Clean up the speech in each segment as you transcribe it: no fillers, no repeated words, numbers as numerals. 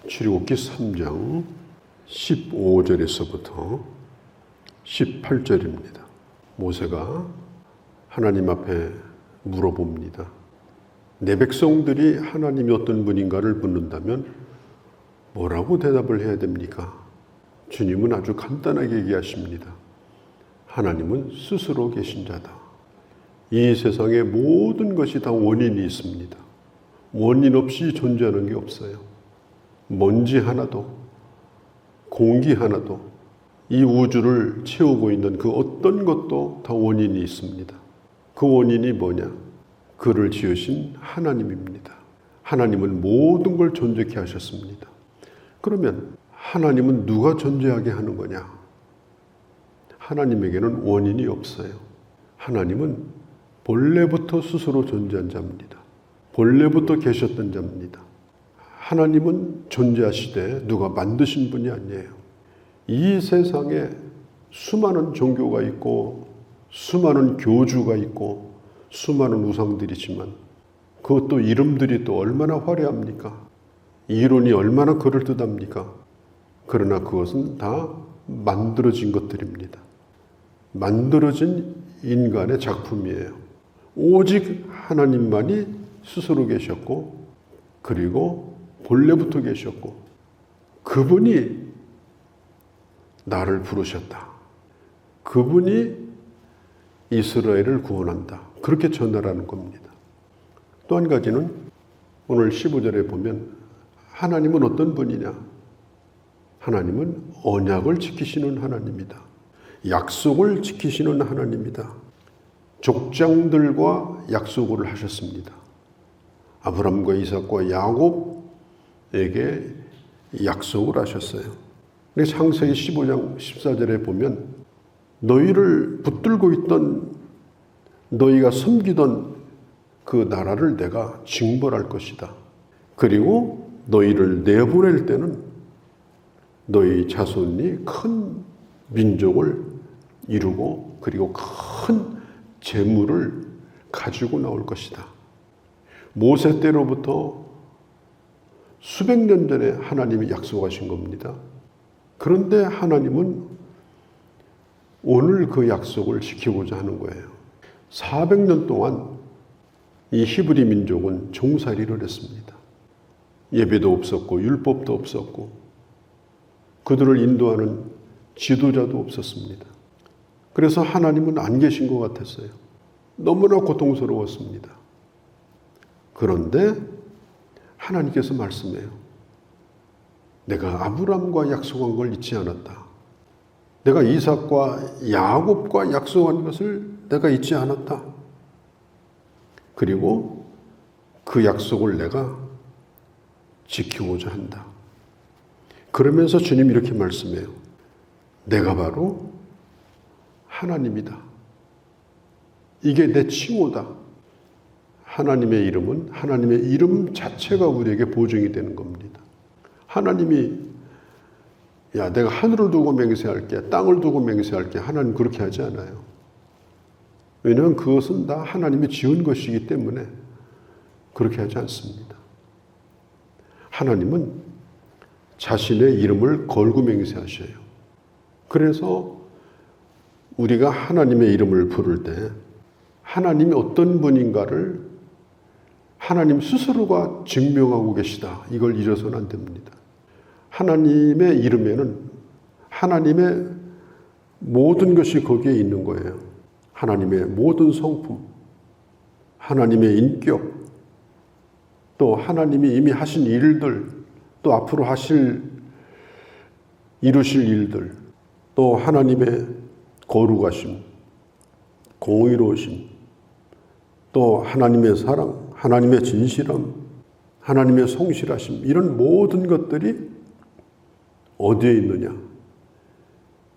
출애굽기 3장 15절에서부터 18절입니다. 모세가 하나님 앞에 물어봅니다. 내 백성들이 하나님이 어떤 분인가를 묻는다면 뭐라고 대답을 해야 됩니까? 주님은 아주 간단하게 얘기하십니다. 하나님은 스스로 계신 자다. 이 세상의 모든 것이 다 원인이 있습니다. 원인 없이 존재하는 게 없어요. 먼지 하나도, 공기 하나도, 이 우주를 채우고 있는 그 어떤 것도 다 원인이 있습니다. 그 원인이 뭐냐? 그를 지으신 하나님입니다. 하나님은 모든 걸 존재케 하셨습니다. 그러면 하나님은 누가 존재하게 하는 거냐? 하나님에게는 원인이 없어요. 하나님은 본래부터 스스로 존재한 자입니다. 본래부터 계셨던 자입니다. 하나님은 존재하시되 누가 만드신 분이 아니에요. 이 세상에 수많은 종교가 있고 수많은 교주가 있고 수많은 우상들이지만 그것도 이름들이 또 얼마나 화려합니까? 이론이 얼마나 그럴듯합니까? 그러나 그것은 다 만들어진 것들입니다. 만들어진 인간의 작품이에요. 오직 하나님만이 스스로 계셨고 그리고 본래부터 계셨고 그분이 나를 부르셨다. 그분이 이스라엘을 구원한다. 그렇게 전하라는 겁니다. 또 한 가지는 오늘 15절에 보면 하나님은 어떤 분이냐? 하나님은 언약을 지키시는 하나님이다. 약속을 지키시는 하나님이다. 족장들과 약속을 하셨습니다. 아브라함과 이삭과 야곱에게 약속을 하셨어요. 창세기 15장 14절에 보면 너희를 붙들고 있던 너희가 섬기던 그 나라를 내가 징벌할 것이다. 그리고 너희를 내보낼 때는 너희 자손이 큰 민족을 이루고 그리고 큰 재물을 가지고 나올 것이다. 모세 때로부터 수백 년 전에 하나님이 약속하신 겁니다. 그런데 하나님은 오늘 그 약속을 지키고자 하는 거예요. 400년 동안 이 히브리 민족은 종살이를 했습니다. 예배도 없었고 율법도 없었고 그들을 인도하는 지도자도 없었습니다. 그래서 하나님은 안 계신 것 같았어요. 너무나 고통스러웠습니다. 그런데 하나님께서 말씀해요. 내가 아브라함과 약속한 걸 잊지 않았다. 내가 이삭과 야곱과 약속한 것을 내가 잊지 않았다. 그리고 그 약속을 내가 지키고자 한다. 그러면서 주님이 이렇게 말씀해요. 내가 바로 하나님이다. 이게 내 칭호다. 하나님의 이름은 하나님의 이름 자체가 우리에게 보증이 되는 겁니다. 하나님이 야 내가 하늘을 두고 맹세할게 땅을 두고 맹세할게 하나님 그렇게 하지 않아요. 왜냐하면 그것은 다 하나님이 지은 것이기 때문에 그렇게 하지 않습니다. 하나님은 자신의 이름을 걸고 맹세하셔요. 그래서 우리가 하나님의 이름을 부를 때 하나님이 어떤 분인가를 하나님 스스로가 증명하고 계시다. 이걸 잊어서는 안 됩니다. 하나님의 이름에는 하나님의 모든 것이 거기에 있는 거예요. 하나님의 모든 성품, 하나님의 인격, 또 하나님이 이미 하신 일들, 또 앞으로 이루실 일들, 또 하나님의 거룩하심, 공의로우심, 또 하나님의 사랑, 하나님의 진실함, 하나님의 성실하심, 이런 모든 것들이 어디에 있느냐?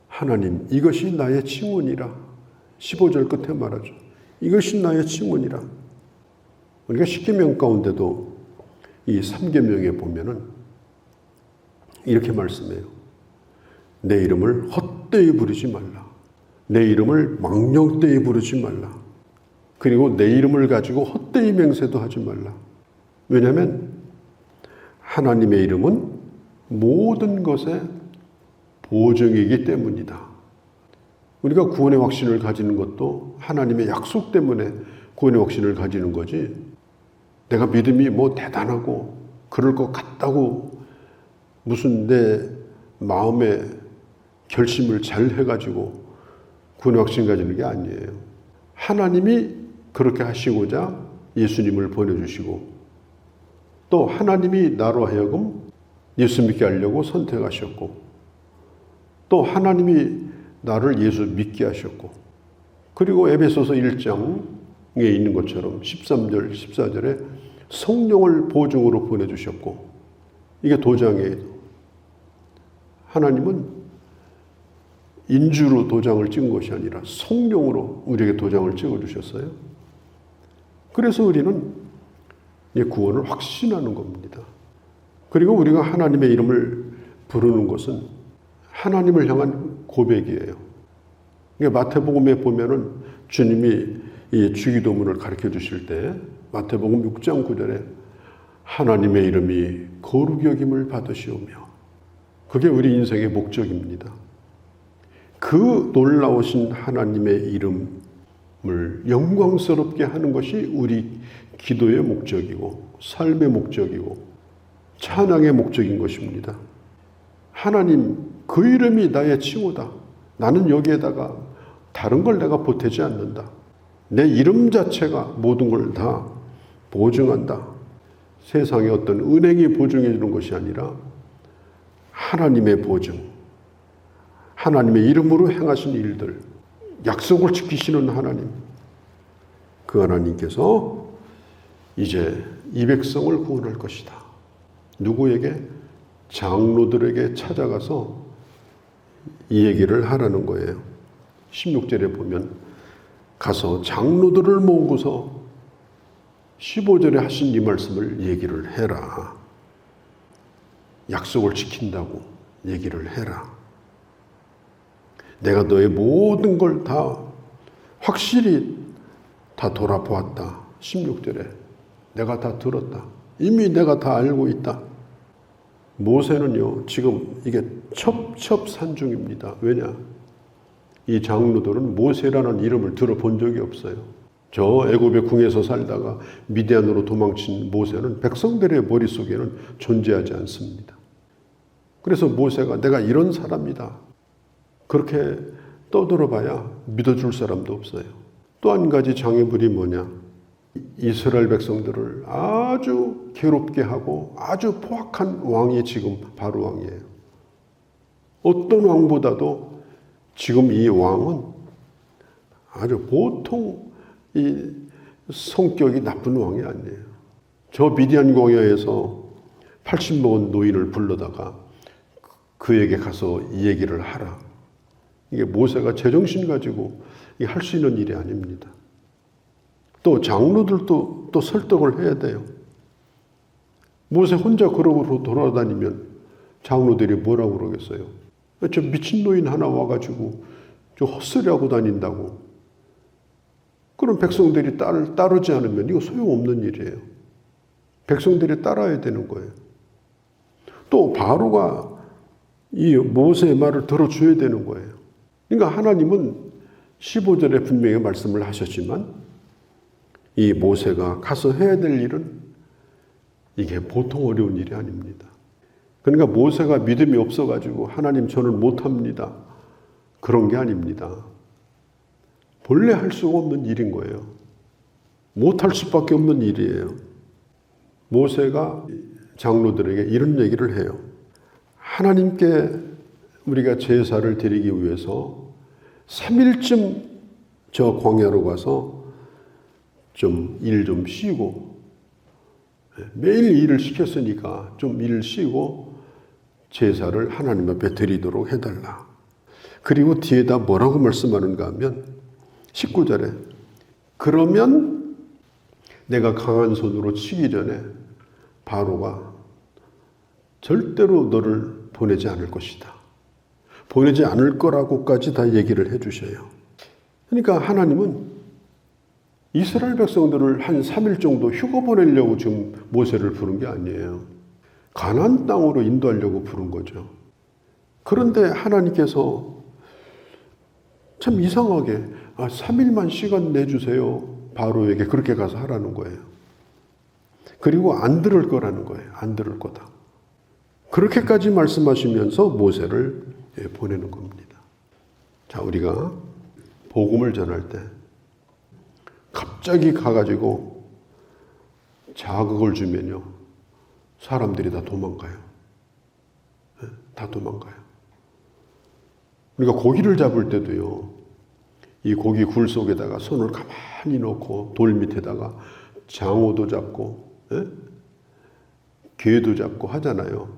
하나님, 이것이 나의 칭언이라. 15절 끝에 말하죠. 이것이 나의 칭언이라. 우리가 10계명 가운데도 이 3계명에 보면은 이렇게 말씀해요. 내 이름을 헛되이 부르지 말라. 내 이름을 망령되이 부르지 말라. 그리고 내 이름을 가지고 헛되이 맹세도 하지 말라. 왜냐하면 하나님의 이름은 모든 것의 보증이기 때문이다. 우리가 구원의 확신을 가지는 것도 하나님의 약속 때문에 구원의 확신을 가지는 거지, 내가 믿음이 뭐 대단하고 그럴 것 같다고 무슨 내 마음의 결심을 잘 해가지고 구원의 확신 가지는 게 아니에요. 하나님이 그렇게 하시고자 예수님을 보내주시고, 또 하나님이 나로 하여금 예수 믿게 하려고 선택하셨고, 또 하나님이 나를 예수 믿게 하셨고, 그리고 에베소서 1장에 있는 것처럼 13절, 14절에 성령을 보증으로 보내주셨고, 이게 도장이에요. 하나님은 인주로 도장을 찍은 것이 아니라 성령으로 우리에게 도장을 찍어주셨어요. 그래서 우리는 구원을 확신하는 겁니다. 그리고 우리가 하나님의 이름을 부르는 것은 하나님을 향한 고백이에요. 그러니까 마태복음에 보면은 주님이 이 주기도문을 가르쳐 주실 때 마태복음 6장 9절에 하나님의 이름이 거룩히 여김을 받으시오며, 그게 우리 인생의 목적입니다. 그 놀라우신 하나님의 이름을 영광스럽게 하는 것이 우리 기도의 목적이고 삶의 목적이고 찬양의 목적인 것입니다. 하나님, 그 이름이 나의 칭호다. 나는 여기에다가 다른 걸 내가 보태지 않는다. 내 이름 자체가 모든 걸 다 보증한다. 세상의 어떤 은행이 보증해 주는 것이 아니라 하나님의 보증, 하나님의 이름으로 행하신 일들, 약속을 지키시는 하나님, 그 하나님께서 이제 이 백성을 구원할 것이다. 누구에게? 장로들에게 찾아가서 이 얘기를 하라는 거예요. 16절에 보면 가서 장로들을 모으고서 15절에 하신 이 말씀을 얘기를 해라. 약속을 지킨다고 얘기를 해라. 내가 너의 모든 걸 다 확실히 다 돌아보았다. 16절에 내가 다 들었다. 이미 내가 다 알고 있다. 모세는요, 지금 이게 첩첩산중입니다. 왜냐? 이 장로들은 모세라는 이름을 들어본 적이 없어요. 저 애굽의 궁에서 살다가 미디안으로 도망친 모세는 백성들의 머릿속에는 존재하지 않습니다. 그래서 모세가 내가 이런 사람이다, 그렇게 떠들어봐야 믿어줄 사람도 없어요. 또 한 가지 장애물이 뭐냐? 이스라엘 백성들을 아주 괴롭게 하고 아주 포악한 왕이 지금 바로 왕이에요. 어떤 왕보다도 지금 이 왕은 아주 보통 이 성격이 나쁜 왕이 아니에요. 저 미디안 광야에서 80 먹은 노인을 불러다가 그에게 가서 이 얘기를 하라. 이게 모세가 제정신 가지고 할 수 있는 일이 아닙니다. 또 장로들도 또 설득을 해야 돼요. 모세 혼자 그러고 돌아다니면 장로들이 뭐라고 그러겠어요? 저 미친노인 하나 와가지고 저 헛소리하고 다닌다고. 그럼 백성들이 따르지 않으면 이거 소용없는 일이에요. 백성들이 따라야 되는 거예요. 또 바로가 이 모세의 말을 들어줘야 되는 거예요. 그러니까 하나님은 15절에 분명히 말씀을 하셨지만 이 모세가 가서 해야 될 일은 이게 보통 어려운 일이 아닙니다. 그러니까 모세가 믿음이 없어가지고 하나님 저는 못합니다, 그런 게 아닙니다. 본래 할 수가 없는 일인 거예요. 못할 수밖에 없는 일이에요. 모세가 장로들에게 이런 얘기를 해요. 하나님께 우리가 제사를 드리기 위해서 3일쯤 저 광야로 가서 좀 일 좀 쉬고, 매일 일을 시켰으니까 좀 일을 쉬고 제사를 하나님 앞에 드리도록 해달라. 그리고 뒤에다 뭐라고 말씀하는가 하면 19절에 그러면 내가 강한 손으로 치기 전에 바로가 절대로 너를 보내지 않을 것이다. 보내지 않을 거라고까지 다 얘기를 해 주셔요. 그러니까 하나님은 이스라엘 백성들을 한 3일 정도 휴가 보내려고 지금 모세를 부른 게 아니에요. 가나안 땅으로 인도하려고 부른 거죠. 그런데 하나님께서 참 이상하게 3일만 시간 내주세요. 바로에게 그렇게 가서 하라는 거예요. 그리고 안 들을 거라는 거예요. 안 들을 거다. 그렇게까지 말씀하시면서 모세를 보내는 겁니다. 자, 우리가 복음을 전할 때 갑자기 가가지고 자극을 주면요, 사람들이 다 도망가요. 다 도망가요. 우리가 고기를 잡을 때도요, 이 고기 굴 속에다가 손을 가만히 놓고 돌 밑에다가 장어도 잡고 게도 잡고 하잖아요.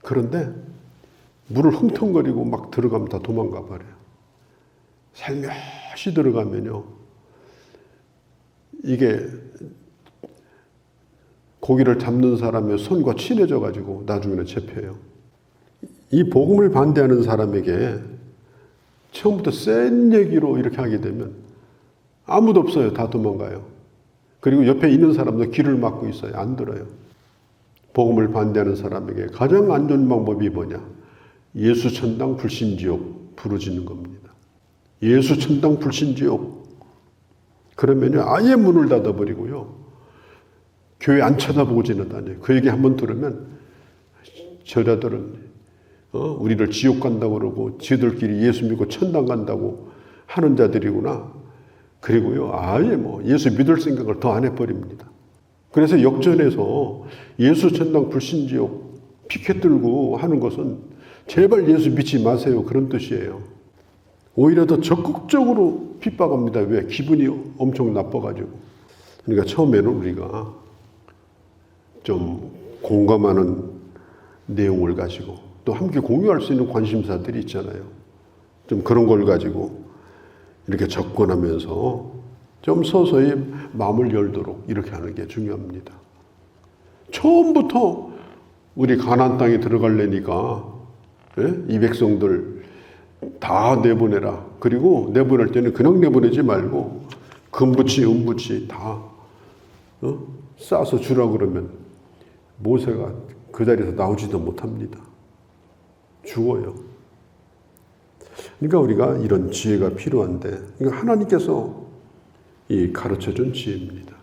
그런데 물을 흥텅거리고 막 들어가면 다 도망가 버려요. 살며시 들어가면요, 이게 고기를 잡는 사람의 손과 친해져 가지고 나중에는 잡혀요. 이 복음을 반대하는 사람에게 처음부터 센 얘기로 이렇게 하게 되면 아무도 없어요. 다 도망가요. 그리고 옆에 있는 사람도 귀를 막고 있어요. 안 들어요. 복음을 반대하는 사람에게 가장 안 좋은 방법이 뭐냐? 예수 천당 불신지옥 부르짖는 겁니다. 예수 천당 불신지옥. 그러면요, 아예 문을 닫아버리고요, 교회 안 쳐다보고 지나다녀요. 그 얘기 한번 들으면 저자들은 우리를 지옥 간다고 그러고 지들끼리 예수 믿고 천당 간다고 하는 자들이구나. 그리고요, 아예 예수 믿을 생각을 더 안 해버립니다. 그래서 역전해서 예수 천당 불신지옥 피켓 들고 하는 것은 제발 예수 믿지 마세요, 그런 뜻이에요. 오히려 더 적극적으로 핍박합니다. 왜? 기분이 엄청 나빠가지고. 그러니까 처음에는 우리가 좀 공감하는 내용을 가지고 또 함께 공유할 수 있는 관심사들이 있잖아요. 좀 그런 걸 가지고 이렇게 접근하면서 좀 서서히 마음을 열도록 이렇게 하는 게 중요합니다. 처음부터 우리 가나안 땅에 들어가려니까 이 백성들 다 내보내라. 그리고 내보낼 때는 그냥 내보내지 말고 금부치, 은부치 다 싸서 주라 그러면 모세가 그 자리에서 나오지도 못합니다. 죽어요. 그러니까 우리가 이런 지혜가 필요한데, 그러니까 하나님께서 이 가르쳐준 지혜입니다.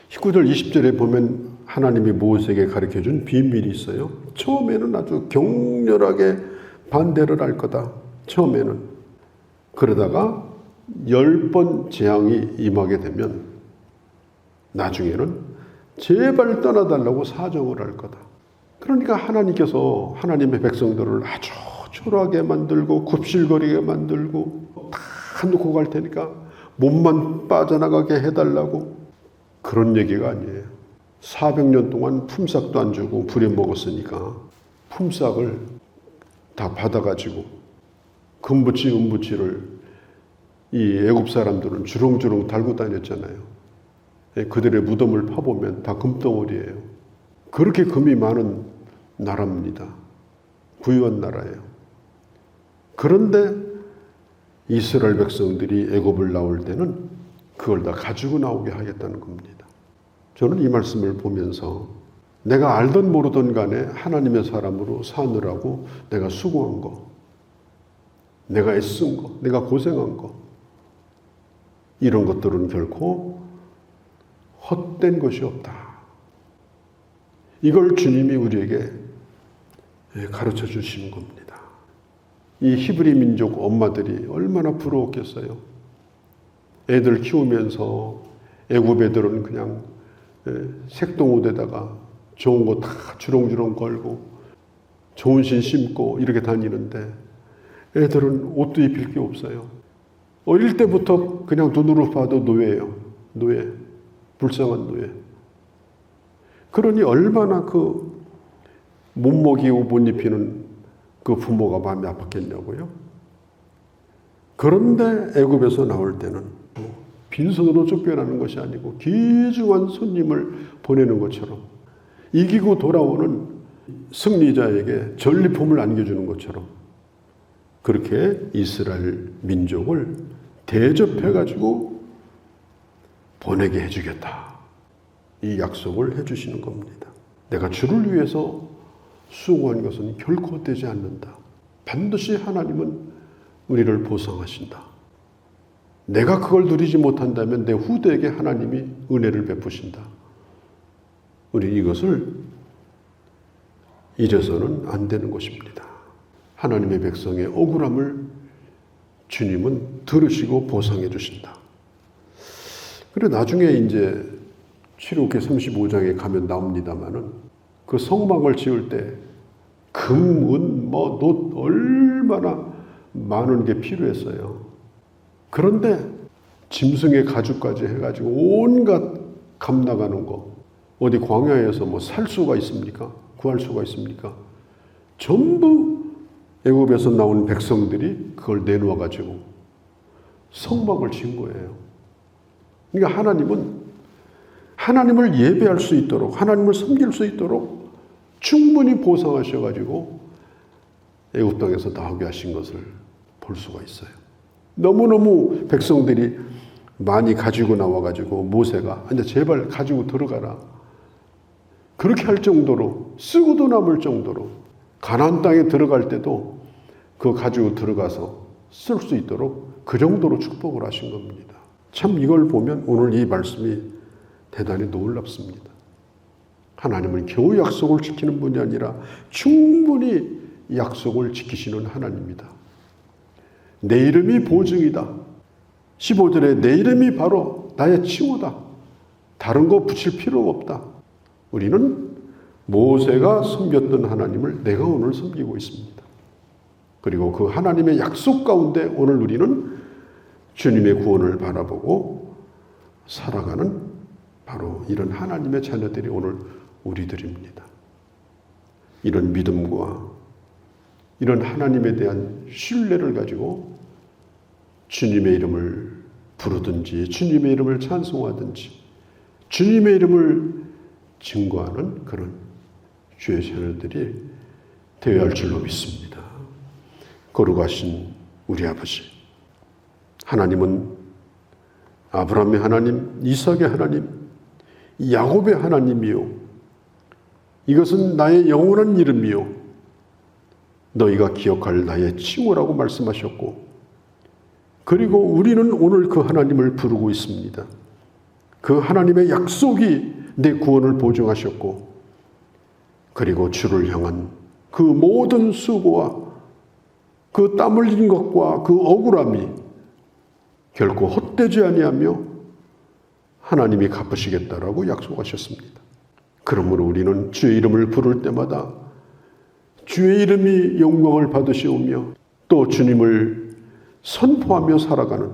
19절 20절에 보면 하나님이 모세에게 가르쳐준 비밀이 있어요. 처음에는 아주 격렬하게 반대를 할 거다. 처음에는. 그러다가 10번 재앙이 임하게 되면 나중에는 제발 떠나달라고 사정을 할 거다. 그러니까 하나님께서 하나님의 백성들을 아주 초라하게 만들고 굽실거리게 만들고 다 놓고 갈 테니까 몸만 빠져나가게 해달라고, 그런 얘기가 아니에요. 400년 동안 품삯도 안 주고 부려먹었으니까 품삯을 다 받아가지고 금부치 은부치를 이 애굽 사람들은 주렁주렁 달고 다녔잖아요. 그들의 무덤을 파보면 다 금덩어리예요. 그렇게 금이 많은 나라입니다. 부유한 나라예요. 그런데 이스라엘 백성들이 애굽을 나올 때는 그걸 다 가지고 나오게 하겠다는 겁니다. 저는 이 말씀을 보면서 내가 알던 모르던 간에 하나님의 사람으로 사느라고 내가 수고한 거, 내가 애쓴 거, 내가 고생한 거, 이런 것들은 결코 헛된 것이 없다. 이걸 주님이 우리에게 가르쳐 주시는 겁니다. 이 히브리 민족 엄마들이 얼마나 부러웠겠어요. 애들 키우면서 애굽 애들은 그냥 색동옷에다가 좋은 거 다 주렁주렁 걸고 좋은 신 심고 이렇게 다니는데 애들은 옷도 입힐 게 없어요. 어릴 때부터 그냥 눈으로 봐도 노예예요. 노예. 불쌍한 노예. 그러니 얼마나 그 못 먹이고 못 입히는 그 부모가 마음이 아팠겠냐고요. 그런데 애굽에서 나올 때는 빈손으로 쫓겨나는 것이 아니고 귀중한 손님을 보내는 것처럼, 이기고 돌아오는 승리자에게 전리품을 안겨주는 것처럼 그렇게 이스라엘 민족을 대접해가지고 보내게 해주겠다. 이 약속을 해주시는 겁니다. 내가 주를 위해서 수고한 것은 결코 헛되지 않는다. 반드시 하나님은 우리를 보상하신다. 내가 그걸 누리지 못한다면 내 후대에게 하나님이 은혜를 베푸신다. 우리는 이것을 잊어서는 안 되는 것입니다. 하나님의 백성의 억울함을 주님은 들으시고 보상해 주신다. 그래 나중에 이제 출애굽기 35장에 가면 나옵니다마는 그 성막을 지을 때 금, 은, 놋 얼마나 많은 게 필요했어요. 그런데 짐승의 가죽까지 해가지고 온갖 값 나가는 거 어디 광야에서 살 수가 있습니까? 구할 수가 있습니까? 전부 애굽에서 나온 백성들이 그걸 내놓아 가지고 성막을 지은 거예요. 그러니까 하나님을 예배할 수 있도록 하나님을 섬길 수 있도록 충분히 보상하셔 가지고 애굽 땅에서 나오게 하신 것을 볼 수가 있어요. 너무너무 백성들이 많이 가지고 나와 가지고 모세가 이제 제발 가지고 들어가라. 그렇게 할 정도로 쓰고도 남을 정도로 가나안 땅에 들어갈 때도 그거 가지고 들어가서 쓸 수 있도록 그 정도로 축복을 하신 겁니다. 참 이걸 보면 오늘 이 말씀이 대단히 놀랍습니다. 하나님은 겨우 약속을 지키는 분이 아니라 충분히 약속을 지키시는 하나님이다. 내 이름이 보증이다. 15절에 내 이름이 바로 나의 칭호다. 다른 거 붙일 필요가 없다. 우리는 모세가 섬겼던 하나님을 내가 오늘 섬기고 있습니다. 그리고 그 하나님의 약속 가운데 오늘 우리는 주님의 구원을 바라보고 살아가는 바로 이런 하나님의 자녀들이 오늘 우리들입니다. 이런 믿음과 이런 하나님에 대한 신뢰를 가지고 주님의 이름을 부르든지 주님의 이름을 찬송하든지 주님의 이름을 증거하는 그런 주의 자녀들이 되어야 할 줄로 믿습니다. 거룩하신 우리 아버지, 하나님은 아브라함의 하나님, 이삭의 하나님, 야곱의 하나님이요, 이것은 나의 영원한 이름이요, 너희가 기억할 나의 칭호라고 말씀하셨고, 그리고 우리는 오늘 그 하나님을 부르고 있습니다. 그 하나님의 약속이 내 구원을 보증하셨고, 그리고 주를 향한 그 모든 수고와 그 땀 흘린 것과 그 억울함이 결코 헛되지 아니하며 하나님이 갚으시겠다라고 약속하셨습니다. 그러므로 우리는 주의 이름을 부를 때마다 주의 이름이 영광을 받으시오며 또 주님을 선포하며 살아가는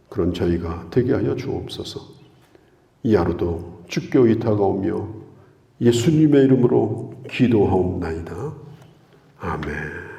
그런 저희가 되게 하여 주옵소서. 이 하루도 주께 의탁하오며 예수님의 이름으로 기도하옵나이다. 아멘.